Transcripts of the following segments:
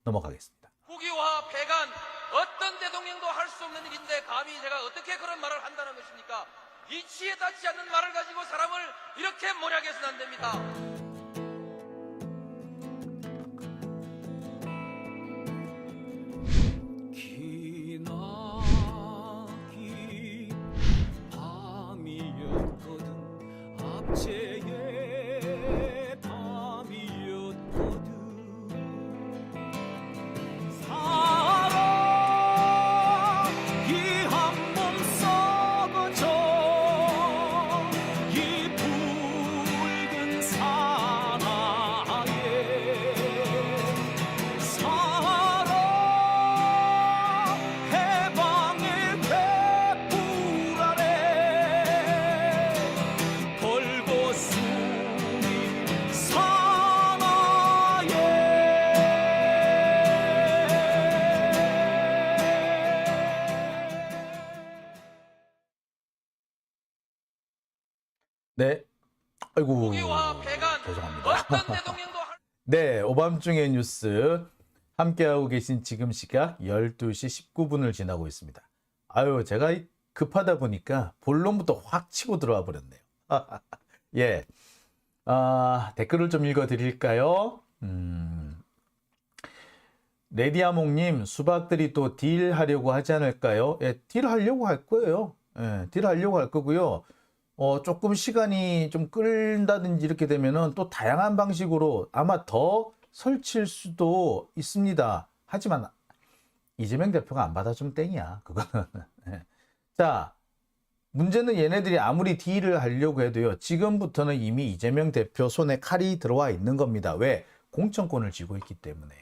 넘어가겠습니다. 국유화 폐간 어떤 대통령도 할 수 없는 일인데 감히 제가 어떻게 그런 말을 한다는 것입니까? 이치에 닿지 않는 말을 가지고 사람을 이렇게 몰아가서는 안 됩니다. 기나긴 밤이었거든 압제의 밤이었거든 사랑이 한 몸 썩어져 이 붉은 사랑에 사랑 해방의 횃불 아래 걸고 숨이 네, 아이고 국유화 폐간 죄송합니다. 어떤 대통령도 할 네, 오밤중의 뉴스 함께하고 계신 지금 시각 12시 19분을 지나고 있습니다. 아유, 제가 급하다 보니까 본론부터 확 치고 들어와 버렸네요. 예, 댓글을 좀 읽어드릴까요? 레디아몽님, 수박들이 또 딜하려고 하지 않을까요? 예, 딜하려고 할 거예요. 예, 딜하려고 할 거고요. 조금 시간이 좀 끌다든지 이렇게 되면은 또 다양한 방식으로 아마 더 설칠 수도 있습니다. 하지만 이재명 대표가 안 받아주면 땡이야. 그거는. 예. 자, 문제는 얘네들이 아무리 딜을 하려고 해도요. 지금부터는 이미 이재명 대표 손에 칼이 들어와 있는 겁니다. 왜? 공천권을 쥐고 있기 때문에.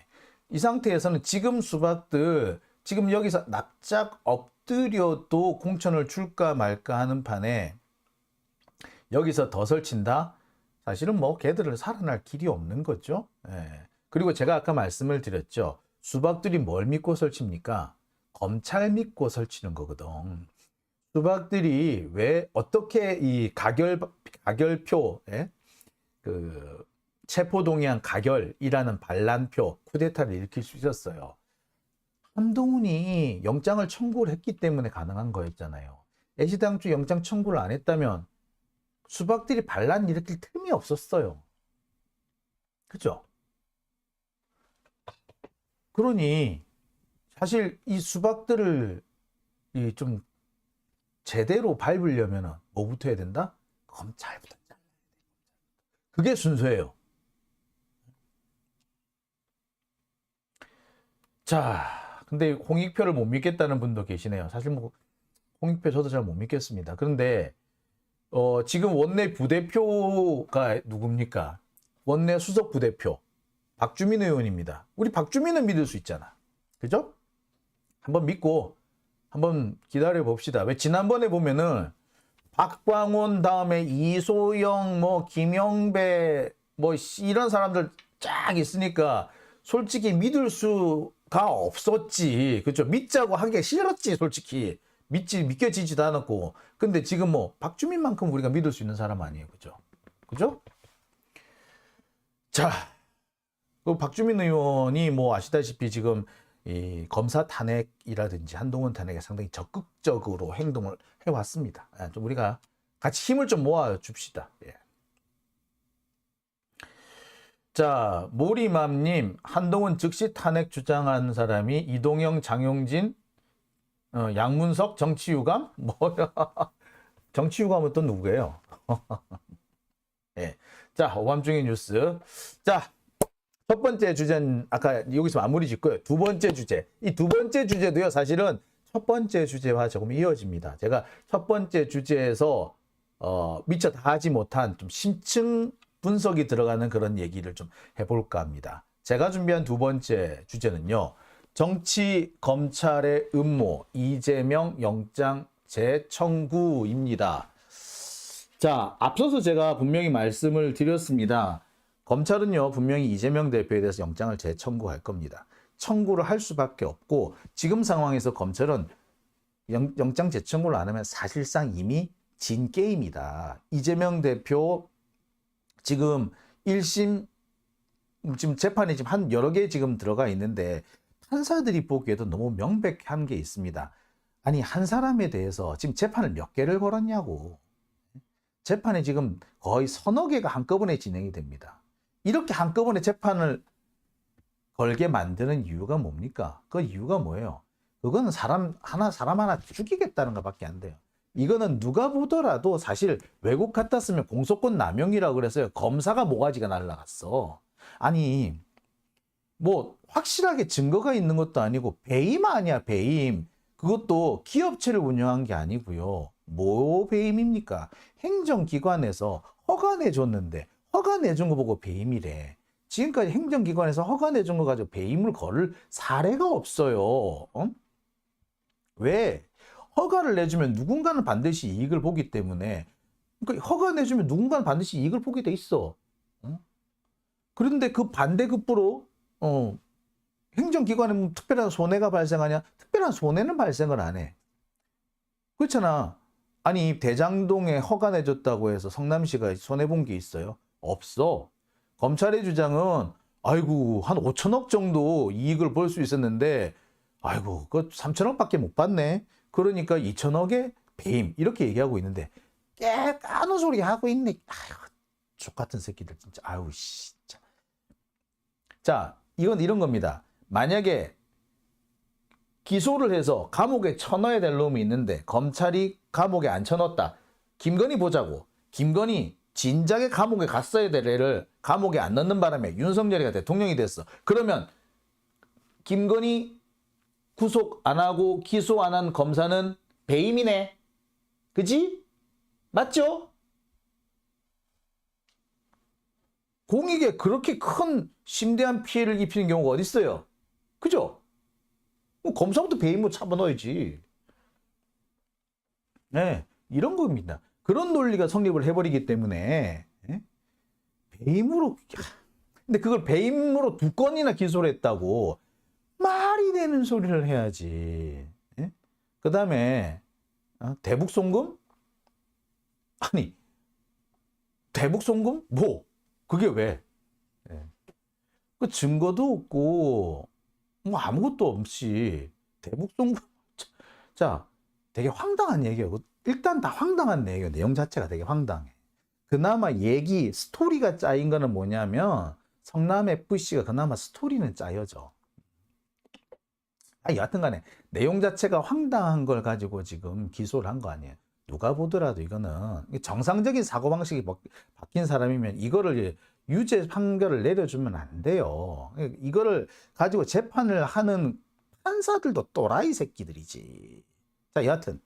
이 상태에서는 지금 수박들 지금 여기서 납작 엎드려도 공천을 줄까 말까 하는 판에 여기서 더 설친다? 사실은 뭐 걔들을 살아날 길이 없는 거죠. 예. 그리고 제가 아까 말씀을 드렸죠. 수박들이 뭘 믿고 설칩니까? 검찰 믿고 설치는 거거든. 수박들이 왜 어떻게 이 가결표, 예? 그 체포동의안 가결이라는 반란표 쿠데타를 일으킬 수 있었어요. 한동훈이 영장을 청구를 했기 때문에 가능한 거였잖아요. 애시당초 영장 청구를 안 했다면 수박들이 반란 일으킬 틈이 없었어요. 그죠? 그러니 사실 이 수박들을 좀 제대로 밟으려면 뭐부터 해야 된다? 검찰부터 잘라야 돼. 그게 순서예요. 자, 근데 홍익표를 못 믿겠다는 분도 계시네요. 사실 뭐 홍익표 저도 잘 못 믿겠습니다. 그런데 지금 원내 부대표가 누굽니까? 원내 수석 부대표 박주민 의원입니다. 우리 박주민은 믿을 수 있잖아. 그죠? 한번 믿고 한번 기다려 봅시다. 왜 지난번에 보면은 박광원 다음에 이소영 뭐 김영배 뭐 이런 사람들 쫙 있으니까 솔직히 믿을 수가 없었지. 그죠? 믿자고 하기 싫었지, 솔직히. 믿겨지지도 않았고. 근데 지금 뭐 박주민만큼 우리가 믿을 수 있는 사람 아니에요. 그죠? 그죠? 자, 그 박주민 의원이 뭐 아시다시피 지금 이 검사 탄핵이라든지 한동훈 탄핵에 상당히 적극적으로 행동을 해왔습니다. 좀 우리가 같이 힘을 좀 모아 줍시다. 예. 자, 모리맘님, 한동훈 즉시 탄핵 주장한 사람이 이동영, 장용진, 양문석, 정치유감? 뭐야? 정치유감은 또 누구예요? 예. 자, 오밤중의 뉴스. 자, 첫 번째 주제는 아까 여기서 마무리 짓고요. 두 번째 주제. 이 두 번째 주제도요, 사실은 첫 번째 주제와 조금 이어집니다. 제가 첫 번째 주제에서 미처 다 하지 못한 좀 심층 분석이 들어가는 그런 얘기를 좀 해볼까 합니다. 제가 준비한 두 번째 주제는요. 정치 검찰의 음모, 이재명 영장 재청구입니다. 자, 앞서서 제가 분명히 말씀을 드렸습니다. 검찰은요, 분명히 이재명 대표에 대해서 영장을 재청구할 겁니다. 청구를 할 수밖에 없고, 지금 상황에서 검찰은 영장 재청구를 안 하면 사실상 이미 진 게임이다. 이재명 대표 지금 1심 지금 재판이 지금 한 여러 개 지금 들어가 있는데 판사들이 보기에도 너무 명백한 게 있습니다. 아니, 한 사람에 대해서 지금 재판을 몇 개를 걸었냐고. 재판이 지금 거의 서너 개가 한꺼번에 진행이 됩니다. 이렇게 한꺼번에 재판을 걸게 만드는 이유가 뭡니까? 그 이유가 뭐예요? 그거는 사람 하나 죽이겠다는 것밖에 안 돼요. 이거는 누가 보더라도 사실 외국 같았으면 공소권 남용이라고 그래서요. 검사가 모가지가 날라갔어. 아니, 뭐 확실하게 증거가 있는 것도 아니고 배임 아니야, 배임. 그것도 기업체를 운영한 게 아니고요. 뭐 배임입니까? 행정기관에서 허가 내줬는데 허가 내준 거 보고 배임이래. 지금까지 행정기관에서 허가 내준 거 가지고 배임을 걸을 사례가 없어요. 어? 왜? 허가를 내주면 누군가는 반드시 이익을 보기 때문에, 그러니까 허가 내주면 누군가는 반드시 이익을 보게 돼 있어. 어? 그런데 그 반대급부로 행정기관에 뭐 특별한 손해가 발생하냐? 특별한 손해는 발생을 안 해. 그렇잖아. 아니, 대장동에 허가 내줬다고 해서 성남시가 손해본 게 있어요? 없어. 검찰의 주장은 아이고 한 5천억 정도 이익을 볼 수 있었는데 아이고 그 3천억밖에 못 받네. 그러니까 2천억의 배임 이렇게 얘기하고 있는데 깨 까는 소리 하고 있네. 아이고 족같은 새끼들 진짜. 아유 진짜. 자, 이건 이런 겁니다. 만약에 기소를 해서 감옥에 쳐넣어야 될 놈이 있는데 검찰이 감옥에 안 쳐넣었다. 김건희 보자고. 김건희 진작에 감옥에 갔어야 될 애를 감옥에 안 넣는 바람에 윤석열이가 대통령이 됐어. 그러면 김건희 구속 안 하고 기소 안 한 검사는 배임이네. 그지? 맞죠? 공익에 그렇게 큰 심대한 피해를 입히는 경우가 어디 있어요? 그죠? 검사부터 배임으로 잡아넣어야지. 네, 이런 겁니다. 그런 논리가 성립을 해버리기 때문에 배임으로, 근데 그걸 배임으로 2건이나 기소를 했다고 말이 되는 소리를 해야지. 그 다음에 대북송금? 아니, 대북송금? 뭐? 그게 왜? 그 증거도 없고 뭐 아무것도 없이 대북송금. 자, 되게 황당한 얘기예요. 일단 다 황당한 얘기예요. 내용 자체가 되게 황당해. 그나마 얘기 스토리가 짜인 거는 뭐냐면 성남FC가 그나마 스토리는 짜여져. 여하튼 간에 내용 자체가 황당한 걸 가지고 지금 기소를 한 거 아니에요. 누가 보더라도 이거는 정상적인 사고방식이 바뀐 사람이면 이거를 유죄 판결을 내려주면 안 돼요. 이거를 가지고 재판을 하는 판사들도 또라이 새끼들이지. 자, 여하튼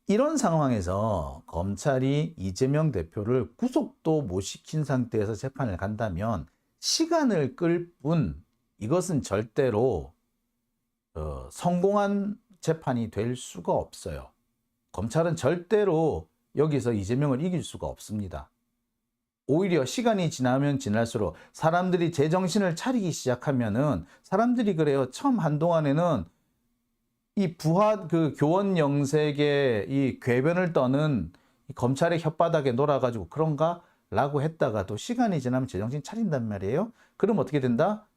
이런 상황에서 검찰이 이재명 대표를 구속도 못 시킨 상태에서 재판을 간다면 시간을 끌 뿐 이것은 절대로 성공한 재판이 될 수가 없어요. 검찰은 절대로 여기서 이재명을 이길 수가 없습니다. 오히려 시간이 지나면 지날수록 사람들이 제정신을 차리기 시작하면은 사람들이 그래요. 처음 한동안에는 이 부하 그 교원 영색의 이 궤변을 떠는 이 검찰의 혓바닥에 놀아가지고 그런가? 라고 했다가도 시간이 지나면 제정신 차린단 말이에요. 그럼 어떻게 된다?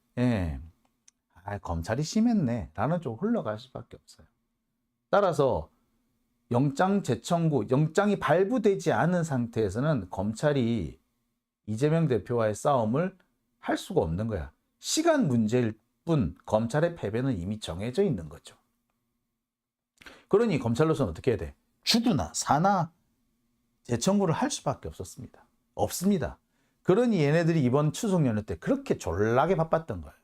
검찰이 심했네 라는 쪽으로 흘러갈 수밖에 없어요. 따라서 영장 재청구, 영장이 발부되지 않은 상태에서는 검찰이 이재명 대표와의 싸움을 할 수가 없는 거야. 시간 문제일 뿐 검찰의 패배는 이미 정해져 있는 거죠. 그러니 검찰로서는 어떻게 해야 돼? 죽으나 사나 재청구를 할 수밖에 없었습니다. 없습니다. 그러니 얘네들이 이번 추석 연휴 때 그렇게 졸라게 바빴던 거예요.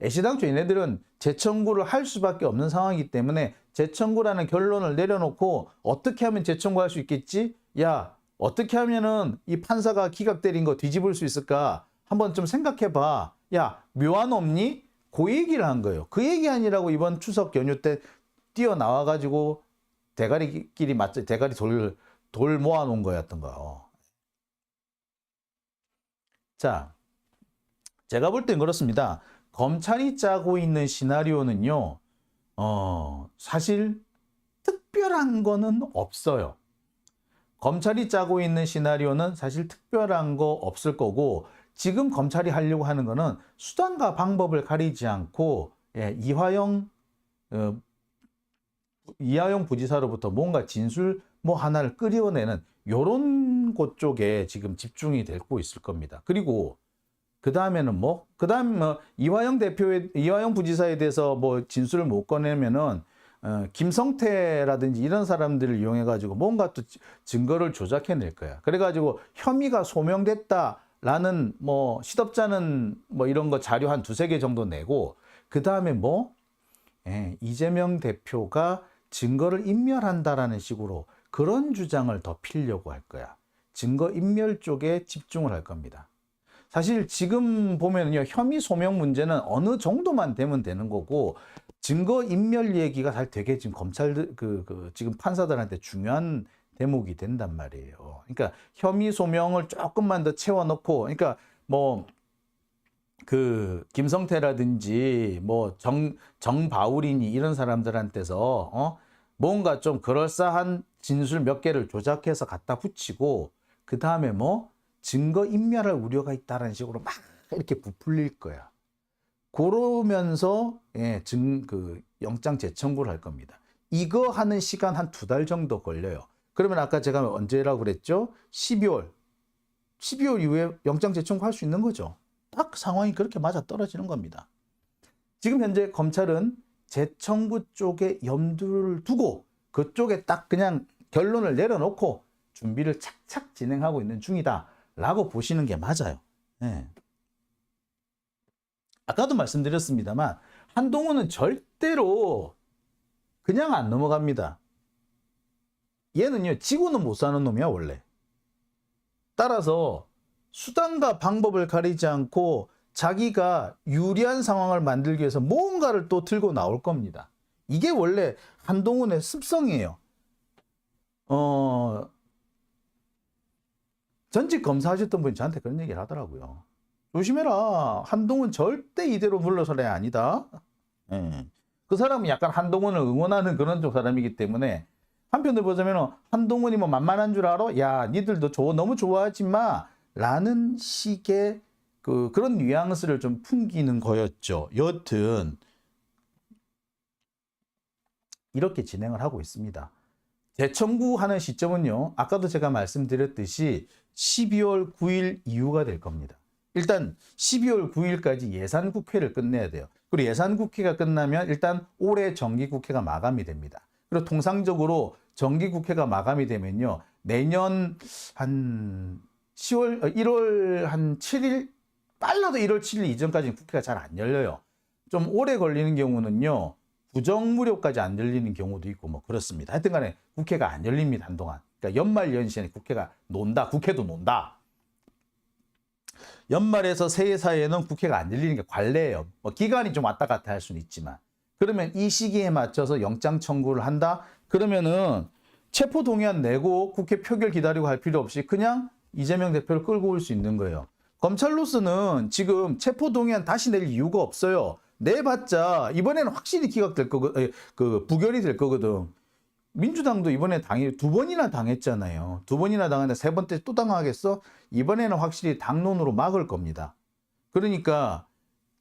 애시당초 얘네들은 재청구를 할 수밖에 없는 상황이기 때문에 재청구라는 결론을 내려놓고 어떻게 하면 재청구할 수 있겠지? 야, 어떻게 하면은 이 판사가 기각 때린 거 뒤집을 수 있을까? 한번 좀 생각해봐. 야, 묘안 없니? 그 얘기를 한 거예요. 그 얘기 아니라고 이번 추석 연휴 때 뛰어나와가지고 대가리끼리 맞지, 대가리 돌 모아놓은 거였던 거예요. 자, 제가 볼 땐 그렇습니다. 검찰이 짜고 있는 시나리오는요, 사실 특별한 거는 없어요. 검찰이 짜고 있는 시나리오는 사실 특별한 거 없을 거고, 지금 검찰이 하려고 하는 거는 수단과 방법을 가리지 않고 이화영 부지사로부터 뭔가 진술 뭐 하나를 끄집어내는 요런 곳 쪽에 지금 집중이 되고 있을 겁니다. 그리고 그 다음에는 이화영 부지사에 대해서 뭐 진술을 못 꺼내면은 김성태라든지 이런 사람들을 이용해 가지고 뭔가 또 증거를 조작해낼 거야. 그래가지고 혐의가 소명됐다라는 뭐 시덥잖은 뭐 이런 거 자료 한 두세 개 정도 내고, 그 다음에 이재명 대표가 증거를 인멸한다라는 식으로 그런 주장을 더 피려고 할 거야. 증거 인멸 쪽에 집중을 할 겁니다. 사실 지금 보면요, 혐의 소명 문제는 어느 정도만 되면 되는 거고, 증거 인멸 얘기가 사실 되게 지금 지금 판사들한테 중요한 대목이 된단 말이에요. 그러니까 혐의 소명을 조금만 더 채워넣고, 그러니까 김성태라든지 정바울이니 이런 사람들한테서 뭔가 좀 그럴싸한 진술 몇 개를 조작해서 갖다 붙이고, 그 다음에 증거 인멸할 우려가 있다는 식으로 막 이렇게 부풀릴 거야. 그러면서 영장 재청구를 할 겁니다. 이거 하는 시간 한 2달 정도 걸려요. 그러면 아까 제가 언제라고 그랬죠? 12월 이후에 영장 재청구 할 수 있는 거죠. 딱 상황이 그렇게 맞아 떨어지는 겁니다. 지금 현재 검찰은 재청구 쪽에 염두를 두고 그쪽에 딱 그냥 결론을 내려놓고 준비를 착착 진행하고 있는 중이다 라고 보시는 게 맞아요. 네. 아까도 말씀드렸습니다만 한동훈은 절대로 그냥 안 넘어갑니다. 얘는요, 지고는 못 사는 놈이야 원래. 따라서 수단과 방법을 가리지 않고 자기가 유리한 상황을 만들기 위해서 뭔가를 또 들고 나올 겁니다. 이게 원래 한동훈의 습성이에요. 전직 검사하셨던 분이 저한테 그런 얘기를 하더라고요. 조심해라. 한동훈 절대 이대로 물러설 애 아니다. 그 사람은 약간 한동훈을 응원하는 그런 쪽 사람이기 때문에, 한편으로 보자면 한동훈이 뭐 만만한 줄 알아? 야, 니들도 너무 좋아하지 마. 라는 식의 그런 뉘앙스를 좀 풍기는 거였죠. 여튼 이렇게 진행을 하고 있습니다. 재청구하는 시점은요, 아까도 제가 말씀드렸듯이 12월 9일 이후가 될 겁니다. 일단 12월 9일까지 예산국회를 끝내야 돼요. 그리고 예산국회가 끝나면 일단 올해 정기국회가 마감이 됩니다. 그리고 통상적으로 정기국회가 마감이 되면요, 내년 한 1월 한 7일, 빨라도 1월 7일 이전까지는 국회가 잘 안 열려요. 좀 오래 걸리는 경우는요, 부정무료까지 안 열리는 경우도 있고 뭐 그렇습니다. 하여튼 간에 국회가 안 열립니다, 한동안. 그러니까 연말 연시에 국회도 논다. 연말에서 새해 사이에는 국회가 안 열리는 게 관례예요. 기간이 좀 왔다 갔다 할 수는 있지만. 그러면 이 시기에 맞춰서 영장 청구를 한다? 그러면은 체포동의안 내고 국회 표결 기다리고 할 필요 없이 그냥 이재명 대표를 끌고 올 수 있는 거예요. 검찰로서는 지금 체포동의안 다시 낼 이유가 없어요. 내봤자 이번에는 확실히 기각될 부결이 될 거거든. 민주당도 이번에 2번이나 당했잖아요. 2번이나 당했는데 3번째 또 당하겠어? 이번에는 확실히 당론으로 막을 겁니다. 그러니까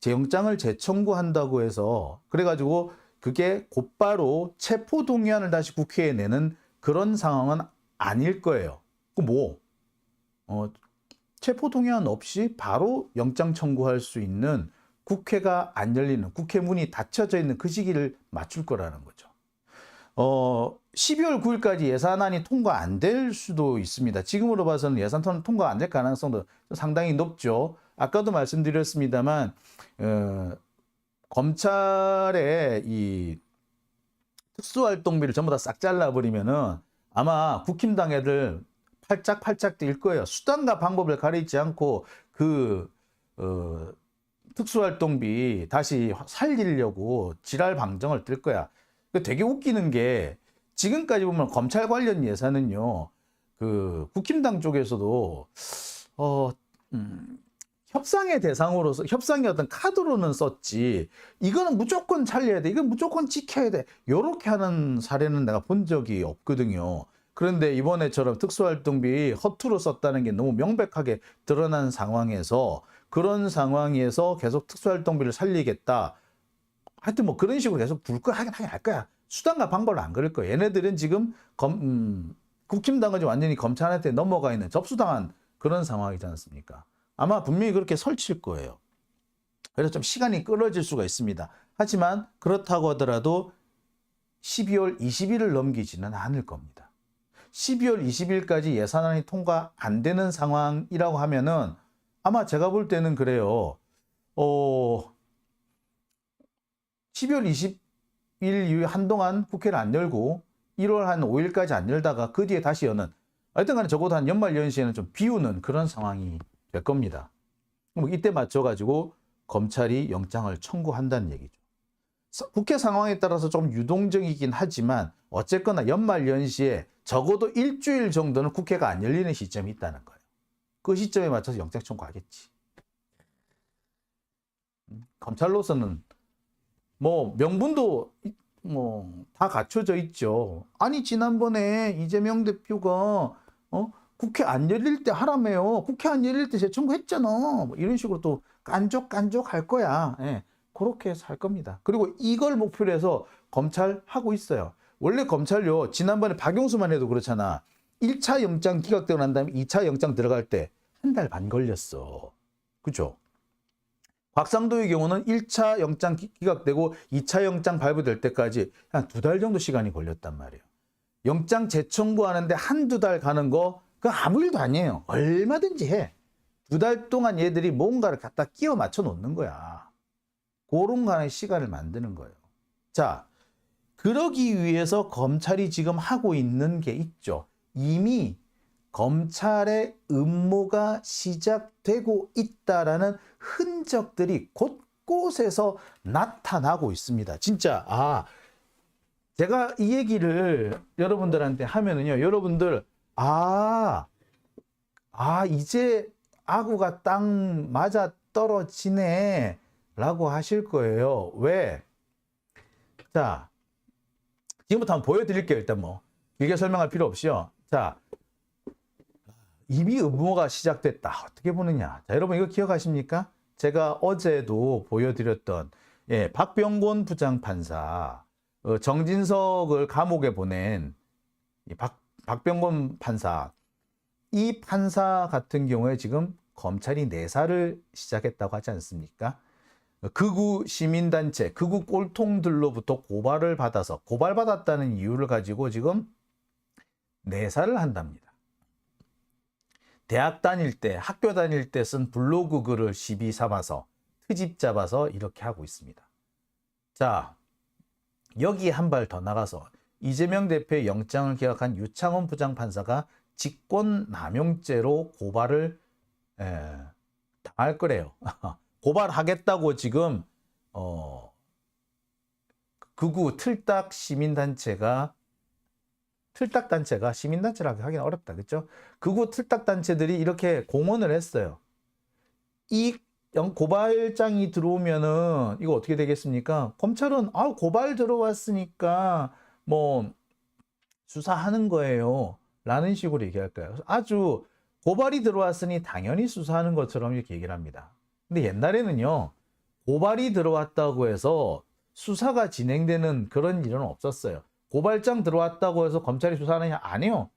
영장을 재청구한다고 해서 그래가지고 그게 곧바로 체포동의안을 다시 국회에 내는 그런 상황은 아닐 거예요. 체포동의안 없이 바로 영장 청구할 수 있는, 국회가 안 열리는, 국회 문이 닫혀져 있는 그 시기를 맞출 거라는 거죠. 12월 9일까지 예산안이 통과 안 될 수도 있습니다. 지금으로 봐서는 예산안 통과 안 될 가능성도 상당히 높죠. 아까도 말씀드렸습니다만 검찰의 이 특수활동비를 전부 다 싹 잘라버리면은 아마 국힘당 애들 팔짝 뛸 거예요. 수단과 방법을 가리지 않고 특수활동비 다시 살리려고 지랄 방정을 뜰 거야. 되게 웃기는 게 지금까지 보면 검찰 관련 예산은요, 국힘당 쪽에서도 협상의 대상으로서, 협상의 어떤 카드로는 썼지, 이거는 무조건 살려야 돼, 이건 무조건 지켜야 돼, 요렇게 하는 사례는 내가 본 적이 없거든요. 그런데 이번에처럼 특수활동비 허투루 썼다는 게 너무 명백하게 드러난 상황에서 그런 상황에서 계속 특수활동비를 살리겠다. 하여튼 뭐 그런 식으로 계속 하긴 할 거야. 수단과 방법을 안 그럴 거야. 얘네들은 지금 국힘당은 완전히 검찰한테 넘어가 있는 접수당한 그런 상황이지 않습니까? 아마 분명히 그렇게 설칠 거예요. 그래서 좀 시간이 끌어질 수가 있습니다. 하지만 그렇다고 하더라도 12월 20일을 넘기지는 않을 겁니다. 12월 20일까지 예산안이 통과 안 되는 상황이라고 하면은 아마 제가 볼 때는 그래요. 12월 20일 이후에 한동안 국회를 안 열고 1월 한 5일까지 안 열다가 그 뒤에 다시 여는, 하여튼 간에 적어도 한 연말 연시에는 좀 비우는 그런 상황이 될 겁니다. 이때 맞춰가지고 검찰이 영장을 청구한다는 얘기죠. 국회 상황에 따라서 좀 유동적이긴 하지만 어쨌거나 연말 연시에 적어도 일주일 정도는 국회가 안 열리는 시점이 있다는 거예요. 그 시점에 맞춰서 영장 청구하겠지. 검찰로서는 뭐 명분도 뭐 다 갖춰져 있죠. 아니 지난번에 이재명 대표가 국회 안 열릴 때 하라며요. 국회 안 열릴 때 재청구했잖아. 뭐 이런 식으로 또 깐족깐족 할 거야. 예, 그렇게 해서 할 겁니다. 그리고 이걸 목표로 해서 검찰 하고 있어요. 원래 검찰요, 지난번에 박용수만 해도 그렇잖아. 1차 영장 기각되고 난 다음에 2차 영장 들어갈 때 한 달 반 걸렸어. 그죠? 곽상도의 경우는 1차 영장 기각되고 2차 영장 발부될 때까지 한 2달 정도 시간이 걸렸단 말이에요. 영장 재청구하는데 한두 달 가는 거 그건 아무 일도 아니에요. 얼마든지 해. 2달 동안 얘들이 뭔가를 갖다 끼워 맞춰 놓는 거야. 그런 간의 시간을 만드는 거예요. 자, 그러기 위해서 검찰이 지금 하고 있는 게 있죠. 이미 검찰의 음모가 시작되고 있다라는 흔적들이 곳곳에서 나타나고 있습니다. 진짜 제가 이 얘기를 여러분들한테 하면은요, 여러분들 이제 아구가 땅 맞아 떨어지네 라고 하실 거예요. 왜? 자, 지금부터 한번 보여드릴게요. 일단 뭐 길게 설명할 필요 없이요. 자, 이미 음모가 시작됐다. 어떻게 보느냐. 자, 여러분 이거 기억하십니까? 제가 어제도 보여드렸던 박병곤 부장판사, 정진석을 감옥에 보낸 박병곤 판사, 이 판사 같은 경우에 지금 검찰이 내사를 시작했다고 하지 않습니까? 극우 시민단체, 극우 꼴통들로부터 고발을 받아서 고발받았다는 이유를 가지고 지금 내사를 한답니다. 대학 다닐 때, 학교 다닐 때 쓴 블로그 글을 시비 삼아서 트집 잡아서 이렇게 하고 있습니다. 자, 여기에 한 발 더 나가서 이재명 대표의 영장을 기각한 유창훈 부장판사가 직권남용죄로 고발을 당할 거래요. 고발하겠다고 지금 극우 틀딱 시민단체가 시민단체라고 하기는 어렵다. 그렇죠? 극우 틀딱단체들이 이렇게 공언을 했어요. 이 고발장이 들어오면은 이거 어떻게 되겠습니까? 검찰은 고발 들어왔으니까 뭐 수사하는 거예요 라는 식으로 얘기할 거예요. 아주 고발이 들어왔으니 당연히 수사하는 것처럼 이렇게 얘기를 합니다. 근데 옛날에는요, 고발이 들어왔다고 해서 수사가 진행되는 그런 일은 없었어요. 고발장 들어왔다고 해서 검찰이 수사하느냐? 아니요.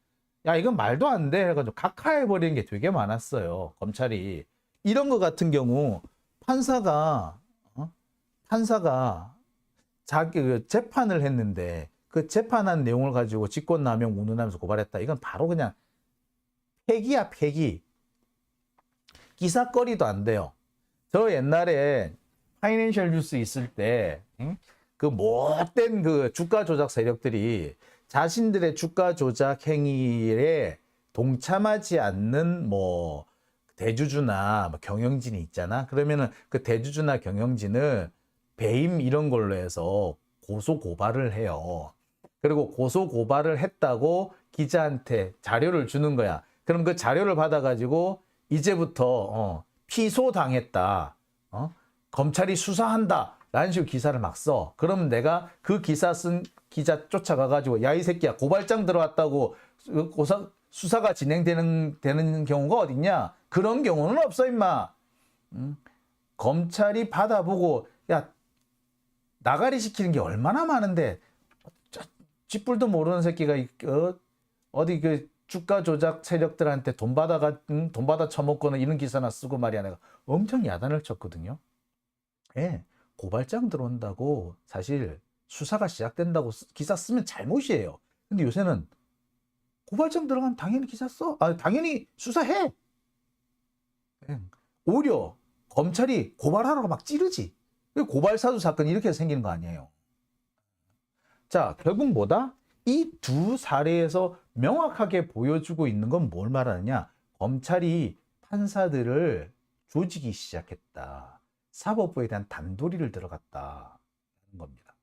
야, 이건 말도 안 돼. 해가지고 각하해버리는 게 되게 많았어요. 검찰이. 이런 거 같은 경우 판사가 자기 재판을 했는데 그 재판한 내용을 가지고 직권남용 운운하면서 고발했다. 이건 바로 그냥 폐기야, 폐기. 기사거리도 안 돼요. 저 옛날에 파이낸셜 뉴스 있을 때 그 못된 그 주가 조작 세력들이 자신들의 주가 조작 행위에 동참하지 않는 뭐 대주주나 뭐 경영진이 있잖아. 그러면은 그 대주주나 경영진을 배임 이런 걸로 해서 고소 고발을 해요. 그리고 고소 고발을 했다고 기자한테 자료를 주는 거야. 그럼 그 자료를 받아가지고 이제부터 피소당했다. 검찰이 수사한다. 라는 식으로 기사를 막 써. 그러면 내가 그 기사 쓴 기자 쫓아가가지고 야, 이 새끼야, 고발장 들어왔다고 수사가 진행되는 경우가 어딨냐? 그런 경우는 없어, 임마. 검찰이 받아보고, 야, 나가리 시키는 게 얼마나 많은데, 쥐뿔도 모르는 새끼가, 어디 그 주가 조작 세력들한테 돈 받아 처먹거나 이런 기사나 쓰고 말이야. 내가 엄청 야단을 쳤거든요. 예, 고발장 들어온다고 사실 수사가 시작된다고 기사 쓰면 잘못이에요. 근데 요새는 고발장 들어가면 당연히 기사 써. 당연히 수사해. 예. 오히려 검찰이 고발하라고 막 찌르지. 고발사주 사건이 이렇게 생기는 거 아니에요. 자, 결국 뭐다? 이 두 사례에서 명확하게 보여주고 있는 건 뭘 말하느냐? 검찰이 판사들을 조지기 시작했다. 사법부에 대한 단도리를 들어갔다. 하는 겁니다.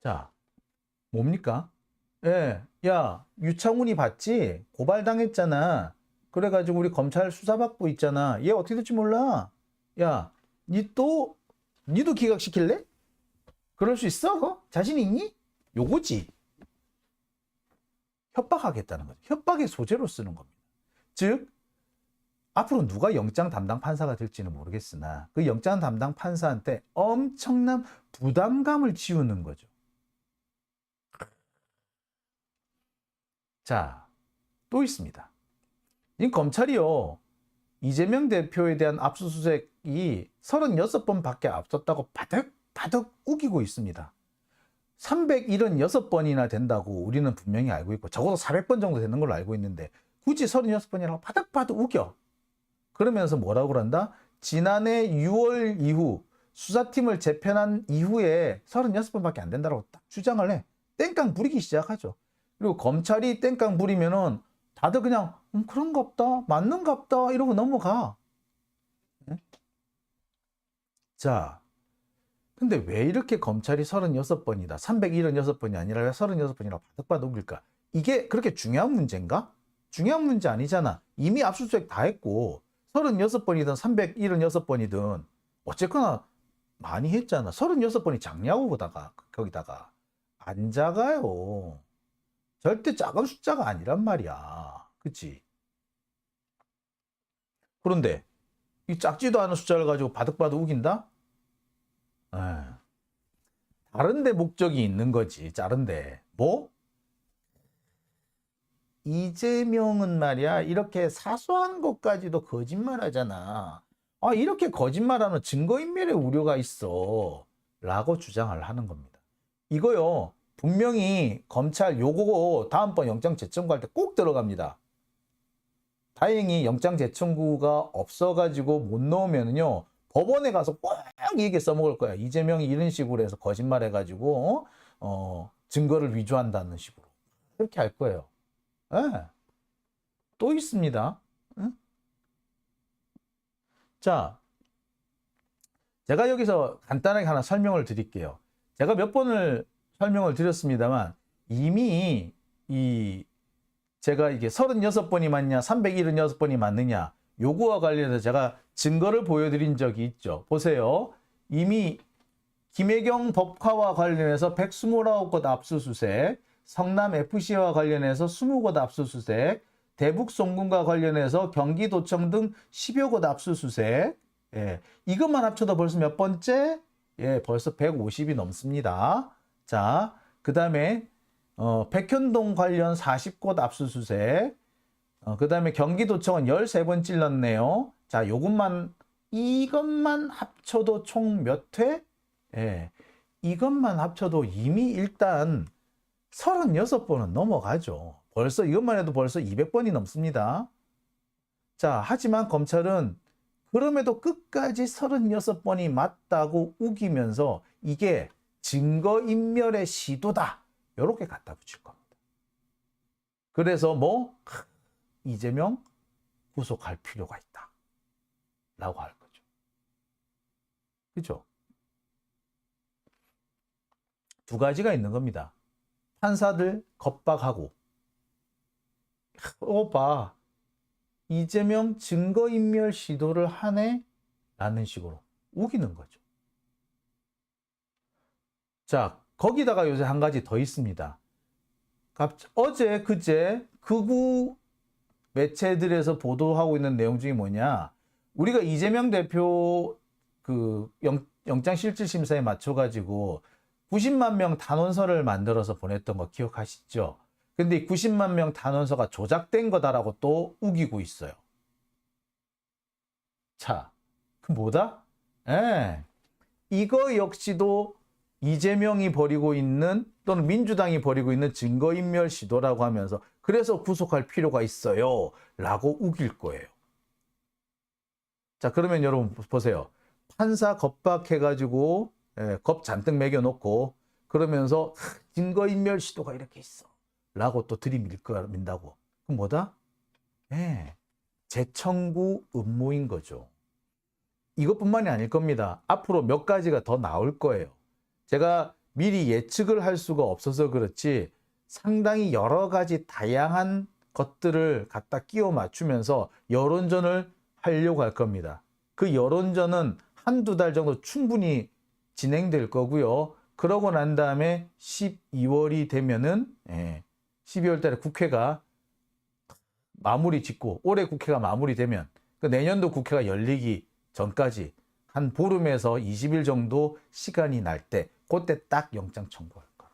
자, 뭡니까? 예, 야, 유창훈이 봤지? 고발당했잖아. 그래가지고 우리 검찰 수사받고 있잖아. 얘 어떻게 될지 몰라. 야, 니도 기각시킬래? 그럴 수 있어? 자신 있니? 요거지. 협박하겠다는 거죠. 협박의 소재로 쓰는 겁니다. 즉, 앞으로 누가 영장 담당 판사가 될지는 모르겠으나 그 영장 담당 판사한테 엄청난 부담감을 지우는 거죠. 자, 또 있습니다. 이 검찰이요, 이재명 대표에 대한 압수수색이 36번밖에 앞섰다고 바득바득 우기고 있습니다. 376번이나 된다고 우리는 분명히 알고 있고 적어도 400번 정도 되는 걸로 알고 있는데 굳이 36번이라고 바득바득 우겨. 그러면서 뭐라고 그런다? 지난해 6월 이후 수사팀을 재편한 이후에 36번밖에 안 된다고 딱 주장을 해. 땡깡 부리기 시작하죠. 그리고 검찰이 땡깡 부리면은 다들 그냥 그런갑다, 맞는갑다 이러고 넘어가. 자, 근데 왜 이렇게 검찰이 36번이다, 376번이 아니라 왜 36번이라고 바득바득 우길까? 이게 그렇게 중요한 문제인가? 중요한 문제 아니잖아. 이미 압수수색 다 했고 36번이든 376번이든 어쨌거나 많이 했잖아. 36번이 작냐고 거기다가 안 작아요. 절대 작은 숫자가 아니란 말이야. 그치? 그런데 이 작지도 않은 숫자를 가지고 바득바득 우긴다? 다른데 목적이 있는 거지. 다른데 뭐? 이재명은 말이야, 이렇게 사소한 것까지도 거짓말하잖아. 이렇게 거짓말하는 증거인멸의 우려가 있어 라고 주장을 하는 겁니다. 이거요, 분명히 검찰 요거 다음번 영장 재청구할 때 꼭 들어갑니다. 다행히 영장 재청구가 없어가지고 못 넣으면요, 법원에 가서 꼭 얘기 써먹을 거야. 이재명이 이런 식으로 해서 거짓말해가지고 증거를 위조한다는 식으로 그렇게 할 거예요. 네. 또 있습니다. 응? 자, 제가 여기서 간단하게 하나 설명을 드릴게요. 제가 몇 번을 설명을 드렸습니다만 이미 제가 이게 36번이 맞냐 376번이 맞느냐 요거와 관련해서 제가 증거를 보여드린 적이 있죠. 보세요. 이미 김혜경 법카와 관련해서 129곳 압수수색, 성남FC와 관련해서 20곳 압수수색, 대북송금과 관련해서 경기도청 등 10여 곳 압수수색. 예, 이것만 합쳐도 벌써 몇 번째? 예, 벌써 150이 넘습니다. 자, 그 다음에 백현동 관련 40곳 압수수색, 그 다음에 경기도청은 13번 찔렀네요. 자, 이것만 합쳐도 총 몇 회? 예, 이것만 합쳐도 이미 일단 36번은 넘어가죠. 벌써 이것만 해도 벌써 200번이 넘습니다. 자, 하지만 검찰은 그럼에도 끝까지 36번이 맞다고 우기면서 이게 증거인멸의 시도다, 이렇게 갖다 붙일 겁니다. 그래서 이재명 구속할 필요가 있다 라고 할 거죠. 그죠? 두 가지가 있는 겁니다. 판사들 겁박하고, 봐, 이재명 증거인멸 시도를 하네 라는 식으로 우기는 거죠. 자, 거기다가 요새 한 가지 더 있습니다. 어제 그제 극우 매체들에서 보도하고 있는 내용 중에 뭐냐, 우리가 이재명 대표 그 영장실질심사에 맞춰가지고 90만 명 단원서를 만들어서 보냈던 거 기억하시죠? 근데 이 90만 명 단원서가 조작된 거다라고 또 우기고 있어요. 자, 그 뭐다? 이거 역시도 이재명이 벌이고 있는, 또는 민주당이 벌이고 있는 증거인멸 시도라고 하면서 그래서 구속할 필요가 있어요 라고 우길 거예요. 자, 그러면 여러분 보세요. 판사 겁박해가지고 겁 잔뜩 매겨놓고 그러면서 증거인멸 시도가 이렇게 있어 라고 또 들이민다고. 그럼 뭐다? 재청구 음모인 거죠. 이것뿐만이 아닐 겁니다. 앞으로 몇 가지가 더 나올 거예요. 제가 미리 예측을 할 수가 없어서 그렇지 상당히 여러 가지 다양한 것들을 갖다 끼워 맞추면서 여론전을 하려고 할 겁니다. 그 여론전은 한두 달 정도 충분히 진행될 거고요. 그러고 난 다음에 12월이 되면은 12월 달에 국회가 마무리 짓고, 올해 국회가 마무리되면 그 내년도 국회가 열리기 전까지 한 보름에서 20일 정도 시간이 날 때, 그때 딱 영장 청구할 거야.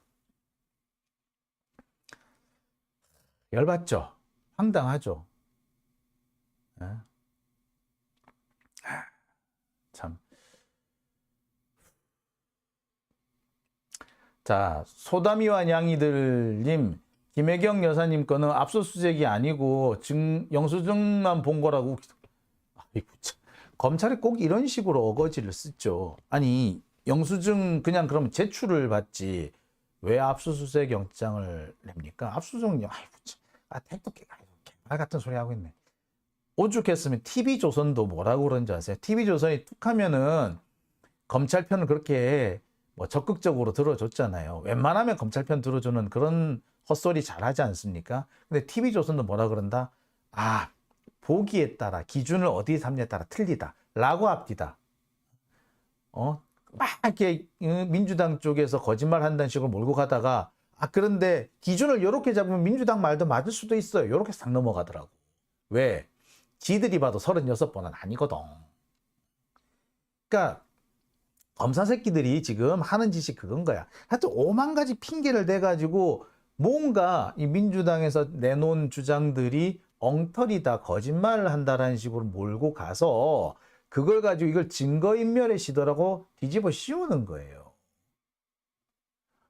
열받죠? 황당하죠? 참. 자, 소다미와 냥이들님, 김혜경 여사님 거는 압수수색이 아니고 영수증만 본 거라고. 아이고, 참. 검찰이 꼭 이런 식으로 어거지를 쓰죠. 아니, 영수증 그냥 그러면 제출을 받지 왜 압수수색 영장을 냅니까? 압수수색, 아이고, 택도 개발 같은 소리 하고 있네. 오죽했으면 TV조선도 뭐라고 그런지 아세요? TV조선이 툭 하면은 검찰 편을 그렇게 뭐 적극적으로 들어줬잖아요. 웬만하면 검찰 편 들어주는 그런 헛소리 잘하지 않습니까? 근데 TV조선도 뭐라 그런다? 보기에 따라, 기준을 어디에 삼냐에 따라 틀리다 라고 합디다. 막 이렇게 민주당 쪽에서 거짓말 한다는 식으로 몰고 가다가 그런데 기준을 이렇게 잡으면 민주당 말도 맞을 수도 있어요. 이렇게 싹 넘어가더라고. 왜? 지들이 봐도 36번은 아니거든. 그러니까 검사 새끼들이 지금 하는 짓이 그건 거야. 하여튼 5만 가지 핑계를 대가지고 뭔가 이 민주당에서 내놓은 주장들이 엉터리다, 거짓말을 한다라는 식으로 몰고 가서 그걸 가지고 이걸 증거인멸의 시도라고 뒤집어 씌우는 거예요.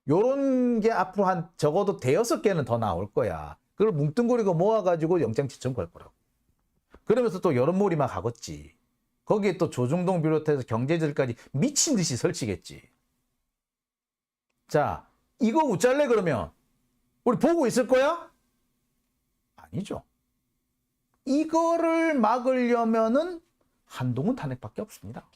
요런 게 앞으로 한 적어도 대여섯 개는 더 나올 거야. 그걸 뭉뚱그리고 모아가지고 영장치 청구할 거라고. 그러면서 또 여론몰이 막 하겠지. 거기에 또 조중동 비롯해서 경제질까지 미친 듯이 설치겠지. 자, 이거 우짤래 그러면 우리 보고 있을 거야? 아니죠. 이거를 막으려면은 한동훈 탄핵밖에 없습니다.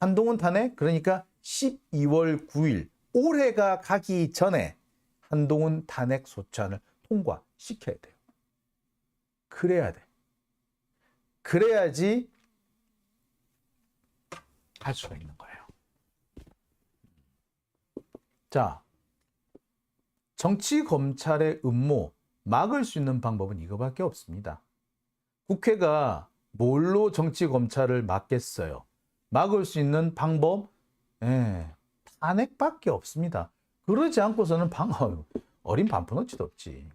한동훈 탄핵, 그러니까 12월 9일 올해가 가기 전에 한동훈 탄핵 소추안을 통과시켜야 돼요. 그래야 돼. 그래야지 할 수가 있는 거예요. 자, 정치 검찰의 음모 막을 수 있는 방법은 이거밖에 없습니다. 국회가 뭘로 정치 검찰을 막겠어요? 막을 수 있는 방법? 탄핵밖에 없습니다. 그러지 않고서는 어린 반푼어치도 없지.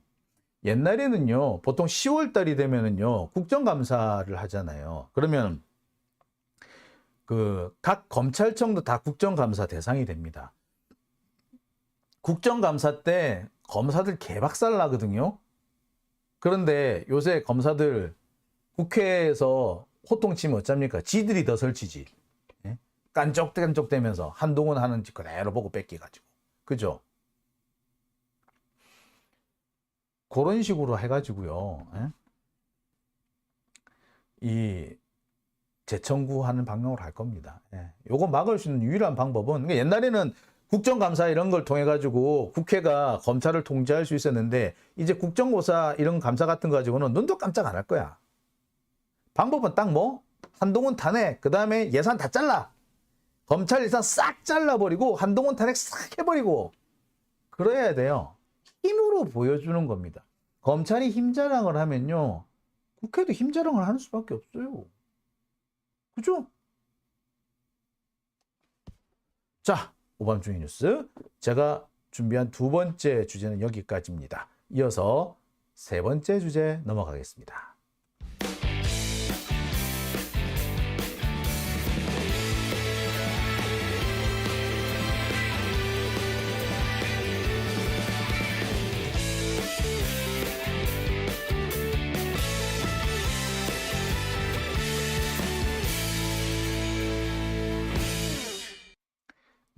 옛날에는요, 보통 10월 달이 되면은요, 국정감사를 하잖아요. 그러면 각 검찰청도 다 국정감사 대상이 됩니다. 국정감사 때 검사들 개박살 나거든요. 그런데 요새 검사들 국회에서 호통치면 어쩝니까? 지들이 더 설치지. 깐족깐족대면서 한동훈 하는 짓 그대로 보고 뺏기가지고. 그죠? 그런 식으로 해가지고요. 이 재청구하는 방향으로 할 겁니다. 요거 막을 수 있는 유일한 방법은, 그러니까 옛날에는 국정감사 이런 걸 통해 가지고 국회가 검찰을 통제할 수 있었는데 이제 국정조사 이런 감사 같은 거 가지고는 눈도 깜짝 안 할 거야. 방법은 딱 한동훈 탄핵, 그 다음에 예산 다 잘라. 검찰 예산 싹 잘라버리고 한동훈 탄핵 싹 해버리고 그래야 돼요. 힘으로 보여주는 겁니다. 검찰이 힘자랑을 하면요. 국회도 힘자랑을 하는 수밖에 없어요. 그죠? 자, 오밤중의 뉴스. 제가 준비한 두 번째 주제는 여기까지입니다. 이어서 세 번째 주제 넘어가겠습니다.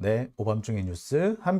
네, 오밤중의 뉴스 함께